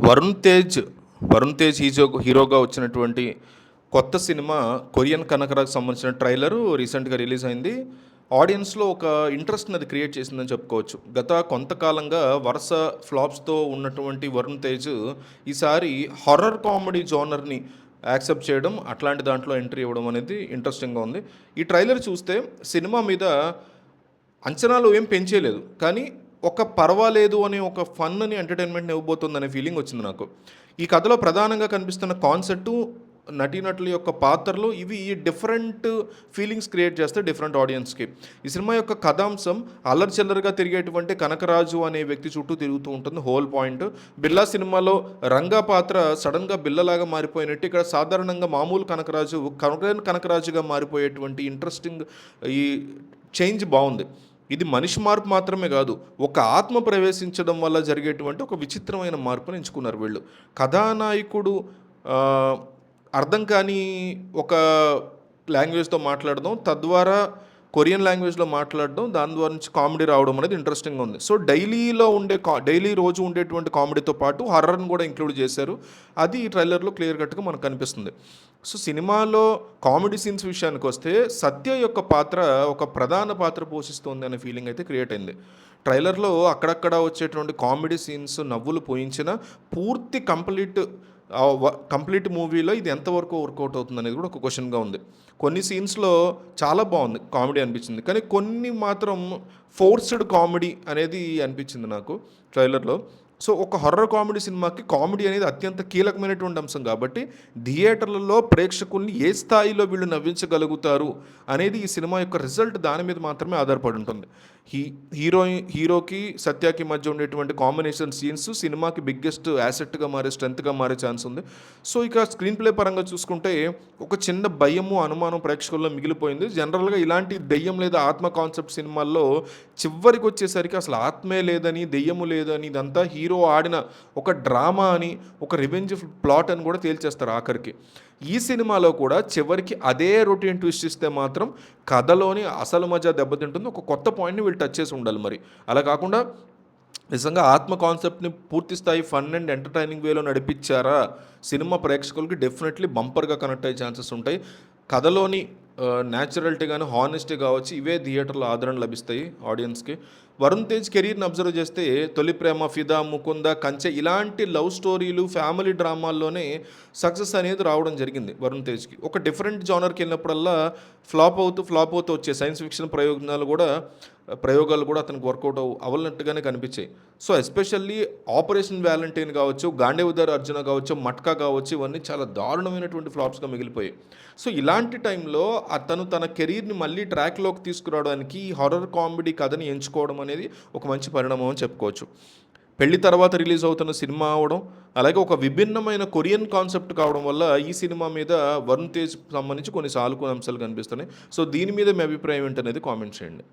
వరుణ్ తేజ్ హీరోగా వచ్చినటువంటి కొత్త సినిమా కొరియన్ కనకరాకు సంబంధించిన ట్రైలరు రీసెంట్గా రిలీజ్ అయింది. ఆడియన్స్లో ఒక ఇంట్రెస్ట్ని అది క్రియేట్ చేసిందని చెప్పుకోవచ్చు. గత కొంతకాలంగా వరుస ఫ్లాప్స్తో ఉన్నటువంటి వరుణ్ తేజ్ ఈసారి హారర్ కామెడీ జోనర్ని యాక్సెప్ట్ చేయడం, అట్లాంటి దాంట్లో ఎంట్రీ ఇవ్వడం అనేది ఇంట్రెస్టింగ్గా ఉంది. ఈ ట్రైలర్ చూస్తే సినిమా మీద అంచనాలు ఏం పెంచేయలేదు, కానీ ఒక పర్వాలేదు అనే ఒక ఫన్ని ఎంటర్టైన్మెంట్ని ఇవ్వబోతుందనే ఫీలింగ్ వచ్చింది నాకు. ఈ కథలో ప్రధానంగా కనిపిస్తున్న కాన్సెప్టు, నటీనటుల యొక్క పాత్రలు ఇవి డిఫరెంట్ ఫీలింగ్స్ క్రియేట్ చేస్తాయి డిఫరెంట్ ఆడియన్స్కి. ఈ సినిమా యొక్క కథాంశం అల్లరిచిల్లరగా తిరిగేటువంటి కనకరాజు అనే వ్యక్తి చుట్టూ తిరుగుతూ ఉంటుంది. హోల్ పాయింట్ బిల్లా సినిమాలో రంగా పాత్ర సడన్గా బిల్లలాగా మారిపోయినట్టు ఇక్కడ సాధారణంగా మామూలు కనకరాజుగా మారిపోయేటువంటి ఇంట్రెస్టింగ్ ఈ చేంజ్ బాగుంది. ఇది మనిషి మార్పు మాత్రమే కాదు, ఒక ఆత్మ ప్రవేశించడం వల్ల జరిగేటువంటి ఒక విచిత్రమైన మార్పుని ఎంచుకున్నారు వీళ్ళు. కథానాయకుడు అర్థం కాని ఒక లాంగ్వేజ్తో మాట్లాడడం, తద్వారా కొరియన్ లాంగ్వేజ్లో మాట్లాడడం, దాని ద్వారా నుంచి కామెడీ రావడం అనేది ఇంట్రెస్టింగ్గా ఉంది. సో డైలీ రోజు ఉండేటువంటి కామెడీతో పాటు హర్రర్ని కూడా ఇంక్లూడ్ చేశారు. అది ఈ ట్రైలర్లో క్లియర్ కట్గా మనకు కనిపిస్తుంది. సో సినిమాలో కామెడీ సీన్స్ విషయానికి వస్తే సత్య యొక్క పాత్ర ఒక ప్రధాన పాత్ర పోషిస్తుంది అనే ఫీలింగ్ అయితే క్రియేట్ అయింది. ట్రైలర్లో అక్కడక్కడ వచ్చేటువంటి కామెడీ సీన్స్ నవ్వులు పోయించిన పూర్తి కంప్లీట్ మూవీలో ఇది ఎంతవరకు వర్కౌట్ అవుతుంది అనేది కూడా ఒక క్వశ్చన్గా ఉంది. కొన్ని సీన్స్లో చాలా బాగుంది, కామెడీ అనిపించింది, కానీ కొన్ని మాత్రం ఫోర్స్డ్ కామెడీ అనేది అనిపించింది నాకు ట్రైలర్లో. సో ఒక హర్రర్ కామెడీ సినిమాకి కామెడీ అనేది అత్యంత కీలకమైనటువంటి అంశం కాబట్టి థియేటర్లలో ప్రేక్షకుల్ని ఏ స్థాయిలో వీళ్ళు నవ్వించగలుగుతారు అనేది ఈ సినిమా యొక్క రిజల్ట్ దాని మీద మాత్రమే ఆధారపడి ఉంటుంది. హీరోకి సత్యాకి మధ్య ఉండేటువంటి కాంబినేషన్ సీన్స్ సినిమాకి బిగ్గెస్ట్ యాసెట్గా మారే స్ట్రెంత్గా మారే ఛాన్స్ ఉంది. సో ఇక స్క్రీన్ ప్లే పరంగా చూసుకుంటే ఒక చిన్న భయము అనుమానం ప్రేక్షకుల్లో మిగిలిపోయింది. జనరల్గా ఇలాంటి దెయ్యం లేదా ఆత్మ కాన్సెప్ట్ సినిమాల్లో చివరికి వచ్చేసరికి అసలు ఆత్మే లేదని, దెయ్యము లేదని, ఇదంతా హీరో ఆడిన ఒక డ్రామా అని, ఒక రివెంజ్ ప్లాట్ అని కూడా తేల్చేస్తారు ఆఖరికి. ఈ సినిమాలో కూడా చివరికి అదే రొటీన్ ట్విస్ట్ ఇస్తే మాత్రం కథలోని అసలు మజా దెబ్బతింటుంది. ఒక కొత్త పాయింట్ని వీళ్ళు టచ్ చేసి ఉండాలి. మరి అలా కాకుండా నిజంగా ఆత్మ కాన్సెప్ట్ని పూర్తి స్థాయి ఫన్ అండ్ ఎంటర్టైనింగ్ వేలో నడిపించారా, సినిమా ప్రేక్షకులకి డెఫినెట్లీ బంపర్గా కనెక్ట్ అయ్యే ఛాన్సెస్ ఉంటాయి. కథలోని న్యాచురాలిటీ కానీ హానెస్టీ కావచ్చు, ఇవే థియేటర్లో ఆదరణ లభిస్తాయి ఆడియన్స్కి. వరుణ్ తేజ్ కెరీర్ని అబ్జర్వ్ చేస్తే తొలి ప్రేమ, ఫిదా, ముకుంద, కంచె ఇలాంటి లవ్ స్టోరీలు, ఫ్యామిలీ డ్రామాల్లోనే సక్సెస్ అనేది రావడం జరిగింది వరుణ్ తేజ్కి. ఒక డిఫరెంట్ జానర్కి వెళ్ళినప్పుడల్లా ఫ్లాప్ అవుతూ వచ్చే సైన్స్ ఫిక్షన్ ప్రయోగాలు కూడా అతనికి వర్కౌట్ అవ్వనట్టుగానే కనిపించాయి. సో ఎస్పెషల్లీ ఆపరేషన్ వ్యాలంటైన్ కావచ్చు, గాండేవుదార్ అర్జున కావచ్చు, మట్కా కావచ్చు, ఇవన్నీ చాలా దారుణమైనటువంటి ఫ్లాప్స్గా మిగిలిపోయాయి. సో ఇలాంటి టైంలో అతను తన కెరీర్ని మళ్ళీ ట్రాక్లోకి తీసుకురావడానికి హారర్ కామెడీ కథని ఎంచుకోవడం అనేది ఒక మంచి పరిణామం అని చెప్పుకోవచ్చు. పెళ్లి తర్వాత రిలీజ్ అవుతున్న సినిమా అవడం, అలాగే ఒక విభిన్నమైన కొరియన్ కాన్సెప్ట్ కావడం వల్ల ఈ సినిమా మీద వరుణ్ తేజ్ సంబంధించి కొన్ని సానుకూల అంశాలు కనిపిస్తున్నాయి. సో దీని మీద మీ అభిప్రాయం ఏంటనేది కామెంట్ చేయండి.